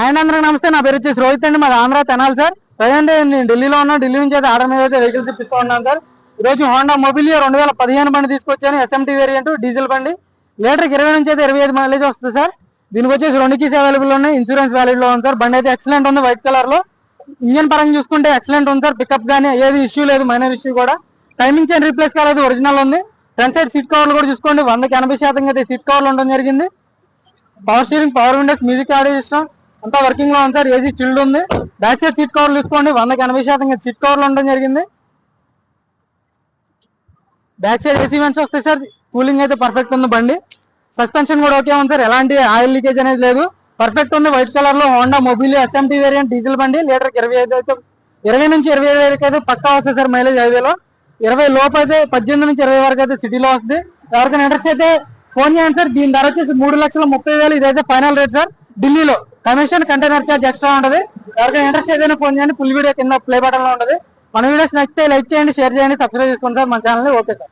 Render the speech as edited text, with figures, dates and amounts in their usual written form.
And అందరికి నమస్తే. నా పేరు వచ్చేసి రోహిత్ అండి. మాది ఆంధ్ర తెనాలి సార్. ప్రజెంట్ నేను ఢిల్లీలో ఉన్నాను. ఢిల్లీ నుంచి అయితే ఆర్డర్ మీద అయితే వెహికల్స్ ఇప్పిస్తూ ఉన్నాను సార్. ఈ రోజు హోండా మొబిలియో 2015 బండి తీసుకొచ్చాను. SMT వేరియంట్ డీజిల్ బండి. లీటర్కి 20 నుంచి అయితే 25 మైలేజ్ వస్తుంది సార్. దీనికి వచ్చేసి 2 కీస్ అవైలబుల్ ఉన్నాయి. ఇన్సూరెన్స్ వ్యాలిడ్ లో ఉంది సార్. బండి అయితే ఎక్సలెంట్ ఉంది, వైట్ కలర్ లో. ఇంజన్ పరంగా చూసుకుంటే ఎక్సలెంట్ ఉంది సార్. పికప్ గానీ ఏది ఇష్యూ లేదు, మైనర్ ఇష్యూ కూడా. టైమింగ్ చైన్ రీప్లేస్ కాలేదు, ఒరిజినల్ ఉంది. ఫ్రంట్ సైడ్ సీట్ కవర్లు కూడా చూసుకోండి, 100% అయితే సీట్ కవర్లు ఉండడం జరిగింది. Power steering, power Windows, music audio system అంతా వర్కింగ్ లో ఉంది సార్. ఏసీ చిల్డ్ ఉంది. బ్యాక్ సైడ్ సీట్ కవర్లు తీసుకోండి, 100% సీట్ కవర్లు ఉండడం జరిగింది. బ్యాక్ సైడ్ ఏసీ వెంట్స్ వస్తాయి సార్. కూలింగ్ అయితే పర్ఫెక్ట్ ఉంది బండి. సస్పెన్షన్ కూడా ఓకే ఉంది సార్. ఎలాంటి ఆయిల్ లీకేజ్ అనేది లేదు, పర్ఫెక్ట్ ఉంది. వైట్ కలర్ లో Honda Mobilio SMT variant diesel బండి. లీటర్కి 20 నుంచి 25 అయితే పక్కా వస్తుంది సార్ మైలేజ్ హైవేలో. 20 లోపు అయితే 18 నుంచి 20 వరకు అయితే సిటీలో వస్తుంది. ఎవరికైనా ఇంట్రెస్ట్ అయితే ఫోన్ చేయండి సార్. దీని ధర వచ్చేసి 3,30,000. ఇదైతే ఫైనల్ రేట్ సార్. ఢిల్లీలో కమిషన్, కంటైనర్ ఛార్జ్ ఎక్స్ట్రా ఉంటుంది. ఎవరికైనా ఇంట్రెస్ట్ ఏదైనా ఫోన్ చేయండి. ఫుల్ వీడియో కింద ప్లే బటన్ లో ఉంటుంది. మన వీడియోస్ నచ్చితే లైక్ చేయండి, షేర్ చేయండి, సబ్స్క్రైబ్ చేసుకోండి సార్ మన ఛానల్. Okay sir.